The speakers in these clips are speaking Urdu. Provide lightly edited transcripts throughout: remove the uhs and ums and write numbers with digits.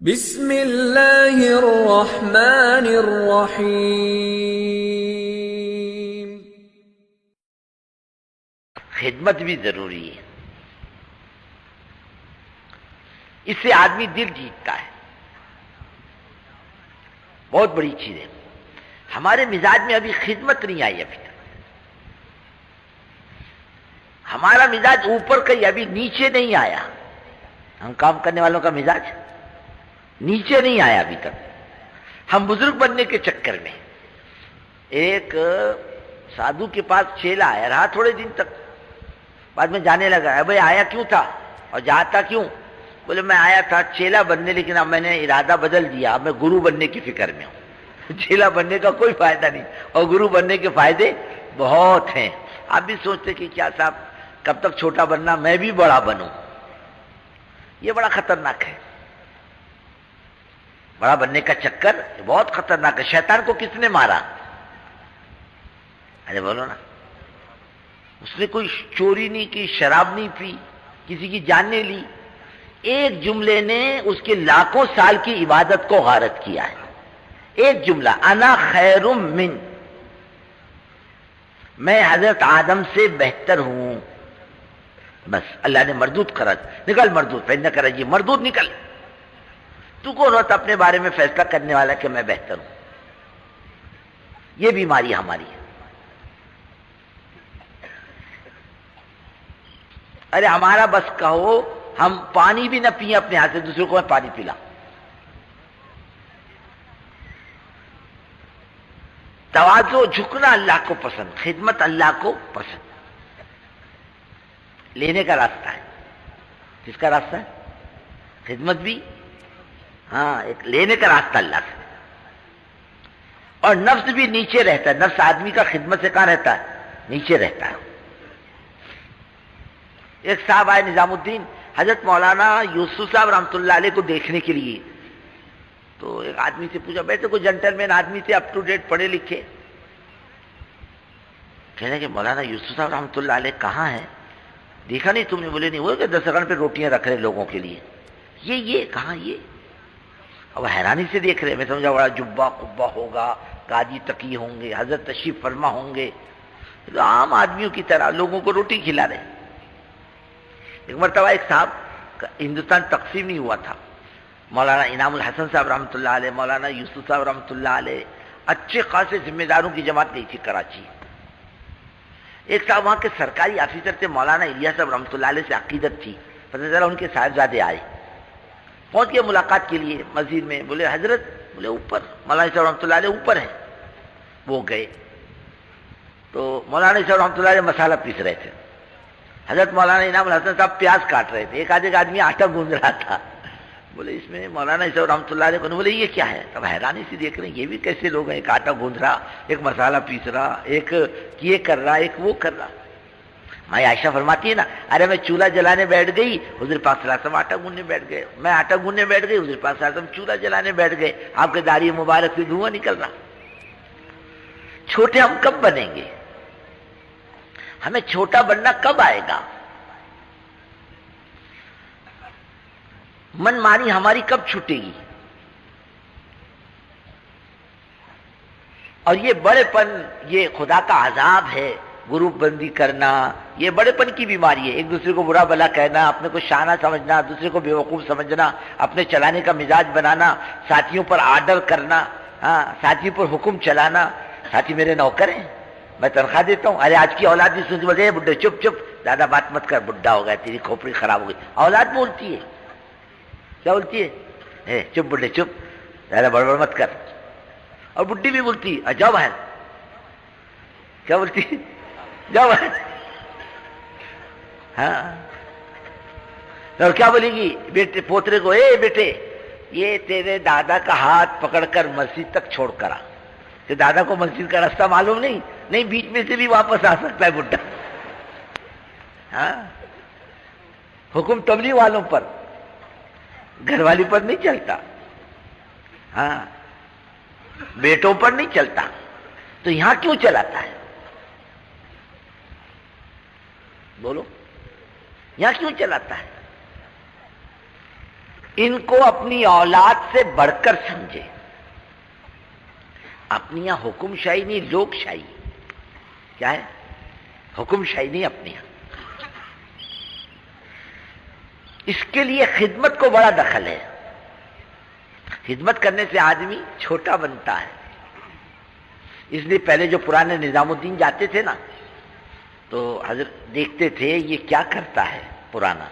بسم اللہ الرحمن الرحیم۔ خدمت بھی ضروری ہے، اس سے آدمی دل جیتتا ہے، بہت بڑی چیز ہے۔ ہمارے مزاج میں ابھی خدمت نہیں آئی، ابھی تک ہمارا مزاج اوپر کا ہی، ابھی نیچے نہیں آیا۔ ہم کام کرنے والوں کا مزاج نیچے نہیں آیا ابھی تک۔ ہم بزرگ بننے کے چکر میں، ایک سادھو کے پاس چیلا آیا، رہا تھوڑے دن تک، بعد میں جانے لگا، بھائی آیا کیوں تھا اور جاتا کیوں؟ بولے میں آیا تھا چیلا بننے، لیکن اب میں نے ارادہ بدل دیا، اب میں گرو بننے کی فکر میں ہوں۔ چیلا بننے کا کوئی فائدہ نہیں، اور گرو بننے کے فائدے بہت ہیں۔ آپ بھی سوچتے کہ کیا صاحب کب تک چھوٹا بننا، میں بھی بڑا بنوں۔ یہ بڑا خطرناک ہے، بڑا بننے کا چکر بہت خطرناک ہے۔ شیطان کو کس نے مارا؟ ارے بولو نا، اس نے کوئی چوری نہیں کی، شراب نہیں پی، کسی کی جان نہیں لی، ایک جملے نے اس کے لاکھوں سال کی عبادت کو غارت کیا ہے۔ ایک جملہ، انا خیر من، میں حضرت آدم سے بہتر ہوں، بس اللہ نے مردود کرا، نکل مردود، پھر نہ کرا جی مردود نکل۔ تو کون ہوتا اپنے بارے میں فیصلہ کرنے والا کہ میں بہتر ہوں؟ یہ بیماری ہماری ہے۔ ارے ہمارا بس کہو ہم پانی بھی نہ پیئیں اپنے ہاتھ سے، دوسروں کو میں پانی پلاؤں۔ تواضع، جھکنا اللہ کو پسند، خدمت اللہ کو پسند، لینے کا راستہ ہے۔ کس کا راستہ ہے؟ خدمت بھی، ہاں، ایک لینے کا راستہ اللہ سے۔ اور نفس بھی نیچے رہتا ہے، نفس آدمی کا خدمت سے کہاں رہتا ہے؟ نیچے رہتا ہے۔ ایک صاحب آئے نظام الدین، حضرت مولانا یوسف صاحب رحمۃ اللہ علیہ کو دیکھنے کے لیے، تو ایک آدمی سے پوچھا، بیٹھے کوئی جنٹل مین آدمی تھے، اپ ٹو ڈیٹ پڑھے لکھے، کہنے کہ مولانا یوسف صاحب رحمۃ اللہ علیہ کہاں ہے؟ دیکھا نہیں تم نے؟ بولے نہیں، وہ کہ دسترخوان پہ روٹیاں رکھ رہے لوگوں کے لیے۔ یہ کہاں؟ یہ اب حیرانی سے دیکھ رہے، میں سمجھا بڑا جبہ قبہ ہوگا، قاضی تقی ہوں گے، حضرت تشریف فرما ہوں گے، تو عام آدمیوں کی طرح لوگوں کو روٹی کھلا رہے۔ ایک مرتبہ ایک صاحب، ہندوستان تقسیم نہیں ہوا تھا، مولانا انعام الحسن صاحب رحمۃ اللہ علیہ، مولانا یوسف صاحب رحمۃ اللہ علیہ، اچھے خاصے ذمہ داروں کی جماعت گئی تھی کراچی۔ ایک صاحب وہاں کے سرکاری آفیسر تھے، مولانا الیاس صاحب رحمۃ اللہ علیہ سے عقیدت تھی، پتہ چلا ان کے صاحبزادے آئے، پہنچ گئے ملاقات کے لیے مسجد میں، بولے حضرت، بولے اوپر، مولانا صاحب رحمۃ اللہ علیہ اوپر ہیں۔ وہ گئے تو مولانا صاحب رحمۃ اللہ علیہ مسالہ پیس رہے تھے، حضرت مولانا انعام الحسن صاحب پیاز کاٹ رہے تھے، ایک آدمی آٹا گوندھ رہا تھا۔ بولے اس میں مولانا صاحب رحمۃ اللہ علیہ کو بولے یہ کیا ہے؟ تب حیرانی سے دیکھ رہے ہیں یہ بھی کیسے لوگ ہیں، ایک آٹا گوندھ رہا، ایک مسالہ پیس رہا، ایک یہ کر رہا، ایک وہ کر رہا۔ ماں عائشہ فرماتی ہے نا، ارے میں چولہا جلانے بیٹھ گئی، حضور پاک صلی اللہ علیہ وسلم آٹا گوندنے بیٹھ گئے، میں آٹا گوندنے بیٹھ گئی، حضور پاک صلی اللہ علیہ وسلم چولہا جلانے بیٹھ گئے، آپ کے داڑھی مبارک سے دھواں نکل رہا۔ چھوٹے ہم کب بنیں گے؟ ہمیں چھوٹا بننا کب آئے گا؟ من مانی ہماری کب چھوٹے گی؟ اور یہ بڑے پن، یہ خدا کا عذاب ہے، گروپ بندی کرنا، یہ بڑے پن کی بیماری ہے۔ ایک دوسرے کو برا بلا کہنا، اپنے کو شانہ سمجھنا، دوسرے کو بیوقوف سمجھنا، اپنے چلانے کا مزاج بنانا، ساتھیوں پر آرڈر کرنا، ہاں، ساتھیوں پر حکم چلانا۔ ساتھی میرے نوکر ہیں، میں تنخواہ دیتا ہوں، ارے آج کی اولاد بھی سنتی، بولتے بڈھے چپ چپ، زیادہ بات مت کر، بڈھا ہو گیا، تیری کھوپڑی خراب ہو گئی۔ اولاد بولتی ہے، کیا بولتی ہے؟ چپ بڈھے چپ، زیادہ بڑبڑ مت کر۔ اور بڈھی بھی بولتی ہے، جاؤ باہر، کیا بولتی ہے؟ جاؤ باہر۔ ہاں، اور کیا بولے گی بیٹے پوترے کو، اے بیٹے یہ تیرے دادا کا ہاتھ پکڑ کر مسجد تک چھوڑ کر آ، کہ دادا کو مسجد کا راستہ معلوم نہیں، نہیں بیچ میں سے بھی واپس آ سکتا ہے بڈھا۔ ہاں، حکم تبلیغ والوں پر، گھر والی پر نہیں چلتا، ہاں، بیٹوں پر نہیں چلتا، تو یہاں کیوں چلاتا ہے؟ بولو، یہاں کیوں چلاتا ہے؟ ان کو اپنی اولاد سے بڑھ کر سمجھے. اپنی یہاں حکم شاہی نہیں، لوک شاہی. کیا ہے؟ حکم شاہی نہیں اپنی یہاں. اس کے لیے خدمت کو بڑا دخل ہے. خدمت کرنے سے آدمی چھوٹا بنتا ہے. اس لیے پہلے جو پرانے نظام الدین جاتے تھے نا تو حضرت دیکھتے تھے یہ کیا کرتا ہے پرانا.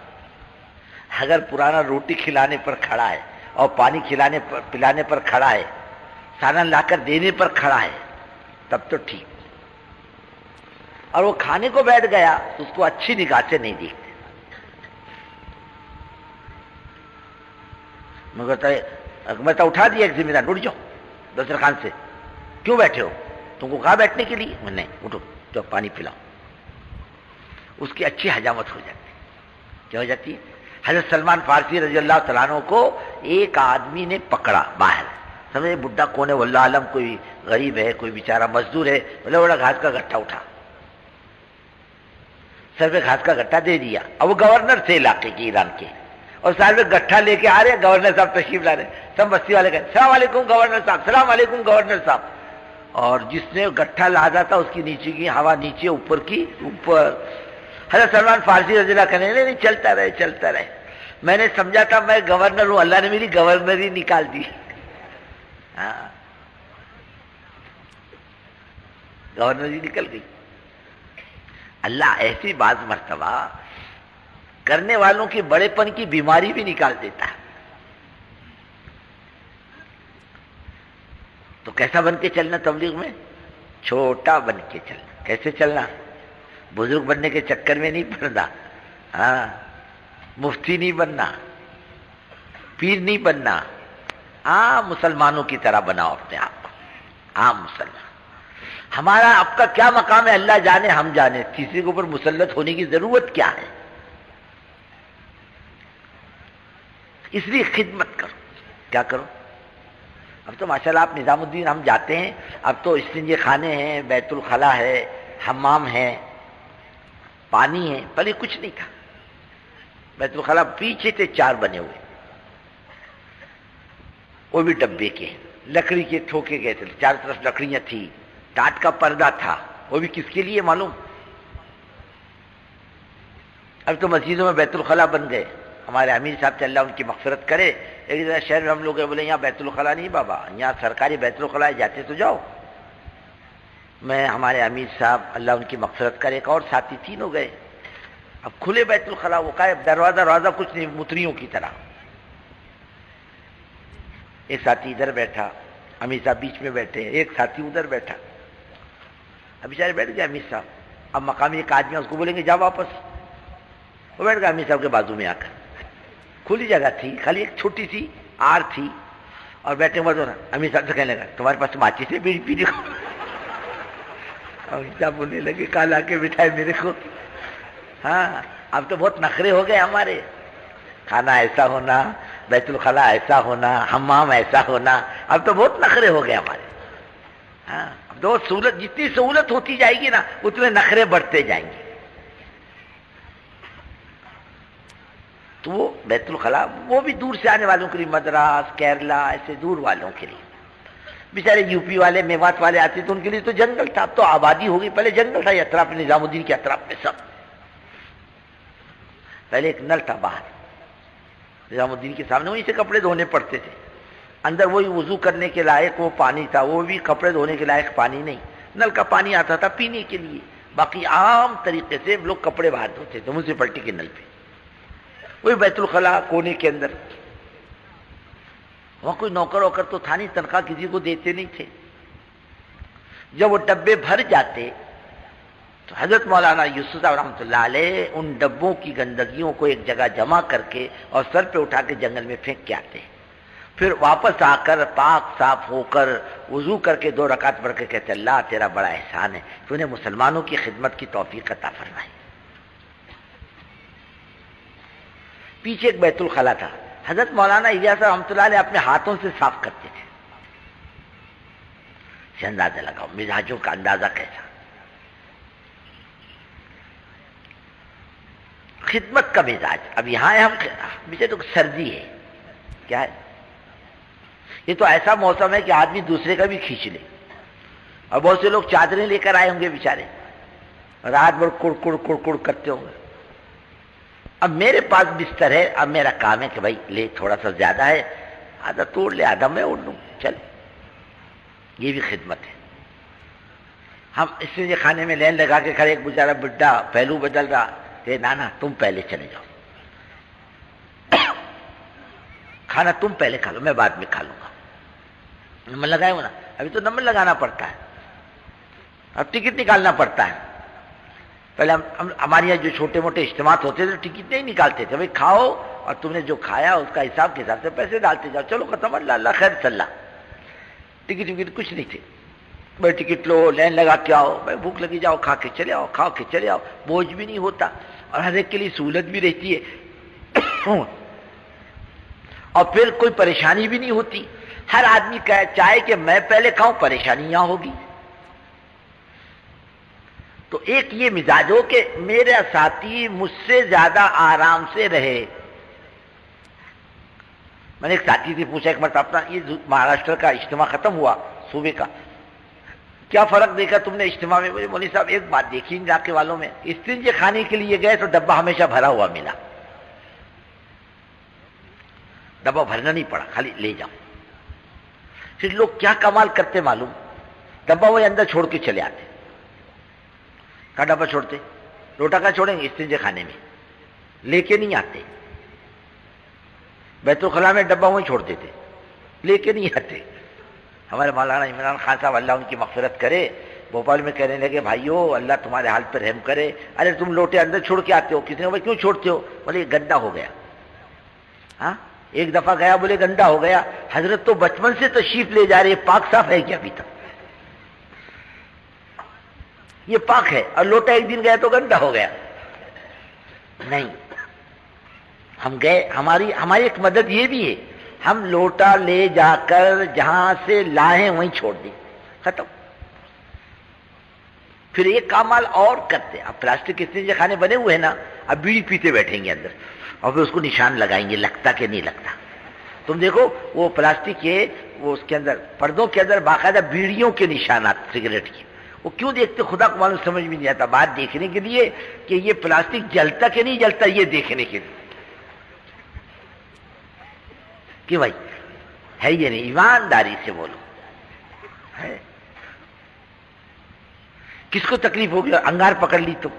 اگر پرانا روٹی کھلانے پر کھڑا ہے اور پانی پلانے پر کھڑا ہے، سالن لا کر دینے پر کھڑا ہے، تب تو ٹھیک. اور وہ کھانے کو بیٹھ گیا تو اس کو اچھی نگاہ سے نہیں دیکھتے. میں تو اٹھا دیا ایک ذمہ دار، اٹھ جاؤ دسترخوان سے. کیوں بیٹھے ہو؟ تم کو کہا بیٹھنے کے لیے؟ نہیں، اٹھو تو پانی پلاؤ. اس کی اچھی حجامت ہو جاتی. کیا ہو جاتی ہے؟ حضرت سلمان فارسی رضی اللہ تعالیٰ عنہ کو ایک آدمی نے پکڑا باہر. سمجھے بڈھا کون ہے واللہ عالم، کوئی غریب ہے، کوئی بیچارہ مزدور ہے. بولے بڑا گھاس کا گٹھا اٹھا، سر پہ گھاس کا گٹھا دے دیا. اب وہ گورنر تھے علاقے کے، ایران کے، اور سال میں گٹھا لے کے آ رہے. گورنر صاحب تشریف لا رہے. سب بستی والے کہتے السلام علیکم گورنر صاحب، السلام علیکم گورنر صاحب. اور جس نے گٹھا لادا تھا اس کی نیچے کی ہوا نیچے، اوپر کی اوپر. حضرت سلمان فارسی رضی اللہ کہنے نہیں چلتا رہے چلتا رہے. میں نے سمجھا تھا میں گورنر ہوں، اللہ نے میری گورنری نکال دی. ہاں، گورنری نکل گئی. اللہ ایسی بعض مرتبہ کرنے والوں کی بڑے پن کی بیماری بھی نکال دیتا ہے. تو کیسا بن کے چلنا تبلیغ میں؟ چھوٹا بن کے چلنا. کیسے چلنا؟ بزرگ بننے کے چکر میں نہیں پڑنا. ہاں، مفتی نہیں بننا، پیر نہیں بننا. عام مسلمانوں کی طرح بناؤ اپنے آپ کو، عام مسلمان. ہمارا اب کا کیا مقام ہے اللہ جانے، ہم جانے. تیسرے کے اوپر مسلط ہونے کی ضرورت کیا ہے؟ اس لیے خدمت کرو. کیا کرو؟ اب تو ماشاءاللہ آپ نظام الدین ہم جاتے ہیں، اب تو استنجے خانے ہیں، بیت الخلا ہے، حمام ہے، پانی ہے. پہلے کچھ نہیں تھا. بیت الخلا پیچھے تھے 4 بنے ہوئے، وہ بھی ڈبے کے، لکڑی کے ٹھوکے گئے تھے، چاروں طرف لکڑیاں تھی، ٹاٹ کا پردہ تھا. وہ بھی کس کے لیے معلوم؟ اب تو مسجدوں میں بیت الخلا بن گئے. ہمارے امیر صاحب سے اللہ ان کی مغفرت کرے، ایک شہر میں ہم لوگ بولے یہاں بیت الخلا نہیں بابا، یہاں سرکاری بیت الخلا جاتے تو جاؤ. میں، ہمارے امیر صاحب اللہ ان کی مغفرت کرے، ایک اور ساتھی، تینوں گئے. اب کھلے بیت الخلا، وہ کہا دروازہ کچھ نہیں، متریوں کی طرح. ایک ساتھی ادھر بیٹھا، امیر صاحب بیچ میں بیٹھے، ایک ساتھی ادھر بیٹھا. اب بیچارے بیٹھ گئے امیر صاحب. اب مقامی ایک آدمی اس کو بولیں گے جا واپس. وہ بیٹھ گیا امیر صاحب کے بازو میں آ کر. کھلی جگہ تھی، خالی ایک چھوٹی سی آر تھی، اور بیٹھے بعد امیر صاحب سے کہنے لگا تمہارے پاس ماچس ہے بیڑی پینے کو؟ امیر صاحب بولنے لگے کہاں لا کے بٹھائے میرے کو. ہاں، اب تو بہت نخرے ہو گئے ہمارے. کھانا ایسا ہونا، بیت الخلا ایسا ہونا، حمام ایسا ہونا، اب تو بہت نخرے ہو گئے ہمارے. ہاں، اب تو سہولت، جتنی سہولت ہوتی جائے گی نا اتنے نخرے بڑھتے جائیں گے. تو وہ بیت الخلا وہ بھی دور سے آنے والوں کے لیے، مدراس، کیرلا، ایسے دور والوں کے لیے. بیچارے یو پی والے، میوات والے آتے تو ان کے لیے تو جنگل تھا. اب تو آبادی ہو گئی، پہلے جنگل تھا یہ اطراف میں، نظام الدین کے اطراف میں سب. پہلے ایک نل تھا باہر نظام الدین کے سامنے، وہیں سے کپڑے دھونے پڑتے تھے. اندر وہی وضو کرنے کے لائق وہ پانی تھا، وہ بھی کپڑے دھونے کے لائق پانی نہیں. نل کا پانی آتا تھا پینے کے لیے، باقی عام طریقے سے لوگ کپڑے باہر دھوتے تھے میونسپلٹی کے نل پہ. وہی بیت الخلا کونے کے اندر. وہاں کوئی نوکر ووکر تو تھا نہیں، تنخواہ کسی کو دیتے نہیں تھے. جب وہ ڈبے بھر جاتے تو حضرت مولانا یوسف صاحب رحمۃ اللہ علیہ ان ڈبوں کی گندگیوں کو ایک جگہ جمع کر کے اور سر پہ اٹھا کے جنگل میں پھینک کے آتے. پھر واپس آ کر پاک صاف ہو کر وضو کر کے 2 رکعت پڑھ کے کہتے اللہ تیرا بڑا احسان ہے، تو نے مسلمانوں کی خدمت کی توفیق عطا فرمائی. پیچھے ایک بیت الخلا تھا، حضرت مولانا الیاس رحمۃ اللہ علیہ اپنے ہاتھوں سے صاف کرتے تھے. سے اندازہ لگاؤ مزاجوں کا اندازہ کیسا. خدمت کا مزاج. اب یہاں ہم بیچے تو سردی ہے، کیا ہے؟ یہ تو ایسا موسم ہے کہ آدمی دوسرے کا بھی کھینچ لے. اور بہت سے لوگ چادریں لے کر آئے ہوں گے بیچارے, رات بھر کڑ کڑ کڑ کڑ کرتے ہوں گے. اب میرے پاس بستر ہے, اب میرا کام ہے کہ بھائی لے, تھوڑا سا زیادہ ہے, آدھا توڑ لے, آدھا میں اوڑھ لوں, چل. یہ بھی خدمت ہے. ہم اس لیے کھانے میں لین لگا کے کھڑے, ایک بیچارہ بڈھا پہلو بدل رہا کہ نانا تم پہلے چلے جاؤ, کھانا تم پہلے کھا لو, میں بعد میں کھا لوں گا. نمبر لگائے ہو نا, ابھی تو نمبر لگانا پڑتا ہے, اب ٹکٹ نکالنا پڑتا ہے. پہلے ہمارے یہاں جو چھوٹے موٹے اجتماعات ہوتے تھے ٹکٹ نہیں نکالتے تھے, بھائی کھاؤ اور تم نے جو کھایا اس کا حساب کے حساب سے پیسے ڈالتے جاؤ, چلو ختم, اللہ اللہ خیر صلی اللہ. ٹکٹ وکٹ کچھ نہیں تھے, بھائی ٹکٹ لو, لین لگا کے آؤ, بھائی بھوک لگی جاؤ, کھا کے چلے آؤ, کھا کے چلے آؤ, بوجھ بھی نہیں ہوتا اور ہر ایک کے لیے سہولت بھی رہتی ہے اور پھر کوئی پریشانی بھی نہیں ہوتی. ہر آدمی چاہے کہ میں پہلے کھاؤں, پریشانی یہاں ہوگی. تو ایک یہ مزاج ہو کہ میرا ساتھی مجھ سے زیادہ آرام سے رہے. میں نے ایک ساتھی سے پوچھا ایک مرتبہ, اپنا یہ مہاراشٹر کا اجتماع ختم ہوا صوبے کا, کیا فرق دیکھا تم نے اجتماع میں؟ مجھے مولوی صاحب ایک بات دیکھی ان علاقے والوں میں, استنجے کھانے کے لیے گئے تو ڈبہ ہمیشہ بھرا ہوا ملا, ڈبہ بھرنا نہیں پڑا, خالی لے جاؤ. پھر لوگ کیا کمال کرتے معلوم, ڈبہ وہ اندر چھوڑ کے چلے آتے. کہاں ڈبہ چھوڑتے؟ لوٹا کا چھوڑیں گے استنجے خانے میں, لے کے نہیں آتے. بیت الخلاء میں ڈبہ وہیں چھوڑ دیتے, لے کے نہیں آتے. ہمارے مولانا عمران خان صاحب اللہ ان کی مغفرت کرے, بھوپال میں کہنے لگے بھائیو اللہ تمہارے حال پر رحم کرے, ارے تم لوٹے اندر چھوڑ کے آتے ہو. کسی نے بھائی کیوں چھوڑتے ہو؟ بولے یہ گندا ہو گیا. ہاں ایک دفعہ گیا, بولے گندا ہو گیا. حضرت تو بچپن سے تشریف لے جا رہے, پاک صاف ہے کیا ابھی تک؟ یہ پاک ہے, اور لوٹا ایک دن گیا تو گندا ہو گیا. نہیں, ہم گئے, ہماری ایک مدد یہ بھی ہے, ہم لوٹا لے جا کر جہاں سے لائیں وہیں چھوڑ دیں, ختم. پھر ایک کامال اور کرتے, اب پلاسٹک استنجے خانے بنے ہوئے ہیں نا, اب بیڑی پیتے بیٹھیں گے اندر اور پھر اس کو نشان لگائیں گے, لگتا کہ نہیں لگتا. تم دیکھو وہ پلاسٹک کے وہ اس کے اندر پردوں کے اندر باقاعدہ بیڑیوں کے نشانات سگریٹ کے, وہ کیوں دیکھتے خدا کو معلوم, سمجھ میں نہیں آتا. بات دیکھنے کے لیے کہ یہ پلاسٹک جلتا کہ نہیں جلتا, یہ دیکھنے کے لیے کہ بھائی ہے یہ نہیں. ایمانداری سے بولو, ہے کس کو تکلیف ہوگی؟ انگار پکڑ لی تو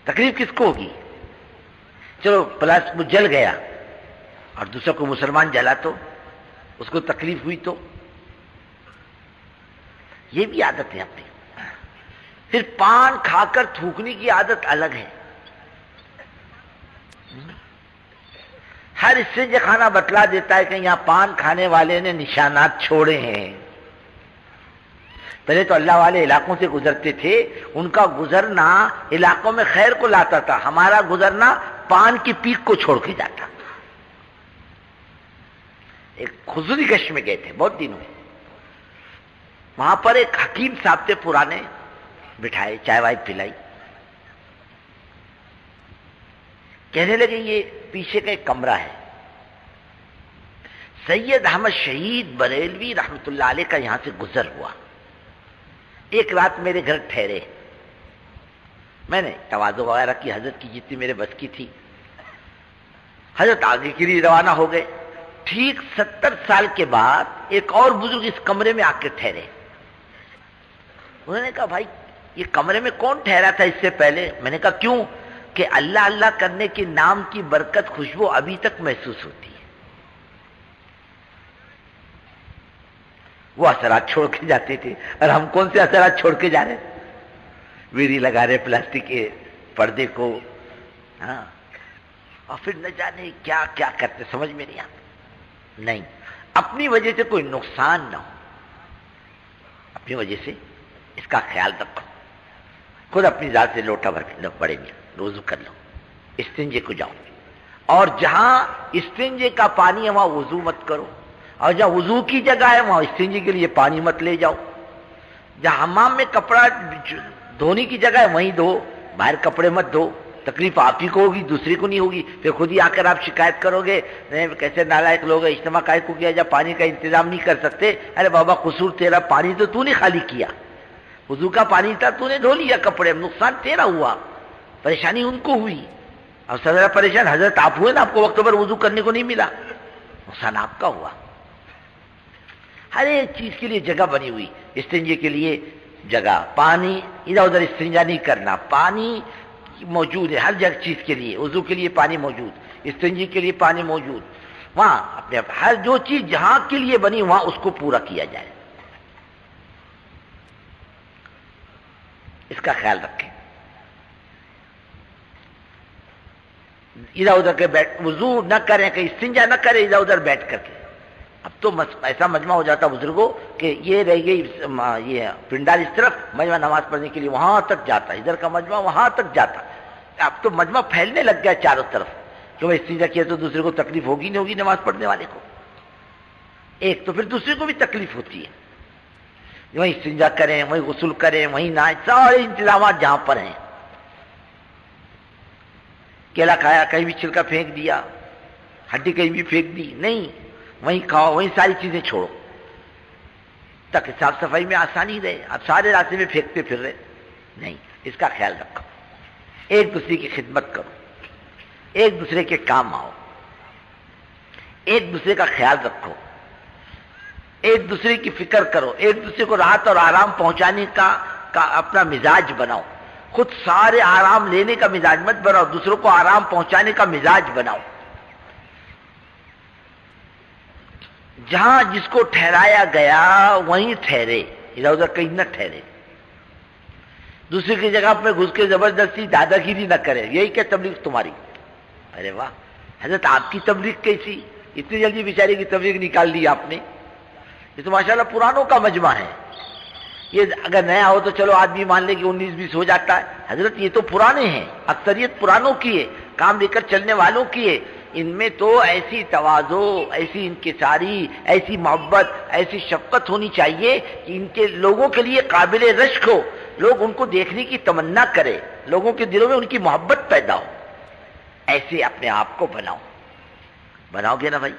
تکلیف کس کو ہوگی؟ چلو پلاسٹک جل گیا اور دوسرا کو مسلمان جلا تو اس کو تکلیف ہوئی تو یہ بھی عادت ہے اپنی. پھر پان کھا کر تھوکنے کی عادت الگ ہے. ہر استنجے خانہ بتلا دیتا ہے کہ یہاں پان کھانے والے نے نشانات چھوڑے ہیں. پہلے تو اللہ والے علاقوں سے گزرتے تھے, ان کا گزرنا علاقوں میں خیر کو لاتا تھا, ہمارا گزرنا پان کی پیک کو چھوڑ کے جاتا. ایک خزوری گشت میں گئے تھے بہت دنوں میں, وہاں پر ایک حکیم صاحب تھے پرانے, بٹھائے, چائے وائے پلائی, کہنے لگے یہ پیچھے کا ایک کمرہ ہے, سید احمد شہید بریلوی رحمت اللہ علیہ کا یہاں سے گزر ہوا, ایک رات میرے گھر ٹھہرے. میں نے تواضع وغیرہ کی, حضرت کی جتنی میرے بس کی تھی. حضرت آگے کے لیے روانہ ہو گئے. ٹھیک 70 سال کے بعد ایک اور بزرگ اس کمرے میں آ کے ٹھہرے. انہوں نے کہا بھائی یہ کمرے میں کون ٹھہرا تھا اس سے پہلے؟ میں نے کہا کیوں؟ کہ اللہ اللہ کرنے کے نام کی برکت خوشبو ابھی تک محسوس ہوتی ہے. وہ اثرات چھوڑ کے جاتے تھے, اور ہم کون سے اثرات چھوڑ کے جا رہے؟ ویری لگا رہے پلاسٹک کے پردے کو, ہاں, اور پھر نہ جانے کیا کیا کرتے, سمجھ میں نہیں آتا. نہیں, اپنی وجہ سے کوئی نقصان نہ ہو, اپنی وجہ سے اس کا خیال رکھو. خود اپنی ذات سے لوٹا بھر پڑے گی, وضو کر لو, استنجے کو جاؤ, اور جہاں استنجے کا پانی ہے وہاں وضو مت کرو, اور جہاں وضو کی جگہ ہے وہاں استنجے کے لیے پانی مت لے جاؤ. جہاں حمام میں کپڑا دھونے کی جگہ ہے وہیں دھو, باہر کپڑے مت دھو. تکلیف آپ ہی کو ہوگی، دوسری کو نہیں ہوگی. پھر خود ہی آ کر آپ شکایت کرو گے کیسے نالائق لوگ ہیں، اجتماع کائے کو کیا جب پانی کا انتظام نہیں کر سکتے. ارے بابا قصور تیرا، پانی تو نے خالی کیا، وضو کا پانی تھا تو نے دھو لیا کپڑے، نقصان تیرا ہوا، پریشانی ان کو ہوئی. اب سر پریشان حضرت آپ ہوئے نا، آپ کو وقت پر وضو کرنے کو نہیں ملا، نقصان آپ کا ہوا. ہر ایک چیز کے لیے جگہ بنی ہوئی، استنجے کے لیے جگہ، پانی ادھر ادھر استنجا نہیں کرنا، پانی موجود ہے ہر جگہ چیز کے لیے. وضو کے لیے پانی موجود، استنجے کے لیے پانی موجود. وہاں اپنے ہر جو چیز جہاں کے لیے بنی وہاں اس کو پورا کیا جائے، اس کا خیال رکھیں. ادھر ادھر کے وضو نہ کریں، کہ استنجا نہ کریں ادھر ادھر بیٹھ کر کے. اب تو ایسا مجمع ہو جاتا بزرگوں کہ یہ رہ گئی یہ پنڈال اس طرف، مجمع نماز پڑھنے کے لیے وہاں تک جاتا، ادھر کا مجمع وہاں تک جاتا. اب تو مجمع پھیلنے لگ گیا چاروں طرف کہ وہ استنجا کیا تو دوسرے کو تکلیف ہوگی نہیں ہوگی، نماز پڑھنے والے کو ایک تو پھر دوسرے کو بھی تکلیف ہوتی ہے. وہیں استنجا کریں، وہیں غسل کریں، وہیں نہائیں، سارے انتظامات جہاں پر ہیں. کیلا کھایا کہیں بھی چھلکا پھینک دیا، ہڈی کہیں بھی پھینک دی، نہیں، وہیں کھاؤ، وہیں ساری چیزیں چھوڑو تاکہ صاف صفائی میں آسانی رہے. اب سارے راستے میں پھینکتے پھر رہے نہیں، اس کا خیال رکھو. ایک دوسرے کی خدمت کرو، ایک دوسرے کے کام آؤ، ایک دوسرے کا خیال رکھو، ایک دوسرے کی فکر کرو، ایک دوسرے کو راحت اور آرام پہنچانے کا اپنا مزاج بناؤ. خود سارے آرام لینے کا مزاج مت بناؤ، دوسروں کو آرام پہنچانے کا مزاج بناؤ. جہاں جس کو ٹھہرایا گیا وہیں ٹھہرے، ادھر ادھر کہیں نہ ٹھہرے. دوسرے کی جگہ میں گھس کے زبردستی دادا گیری نہ کرے. یہی کہ تبلیغ تمہاری؟ ارے واہ حضرت، آپ کی تبلیغ کیسی؟ اتنی جلدی بیچارے کی تبلیغ نکال دی آپ نے. یہ تو ماشاءاللہ پرانوں کا مجمع ہے. یہ اگر نیا ہو تو چلو آدمی مان لے کہ 19-20 ہو جاتا ہے. حضرت یہ تو پرانے ہیں، اکثریت پرانوں کی ہے، کام لے کر چلنے والوں کی ہے. ان میں تو ایسی تواضع، ایسی انکساری، ایسی محبت، ایسی شفقت ہونی چاہیے کہ ان کے لوگوں کے لیے قابل رشک ہو، لوگ ان کو دیکھنے کی تمنا کرے، لوگوں کے دلوں میں ان کی محبت پیدا ہو. ایسے اپنے آپ کو بناؤ گے نا بھائی؟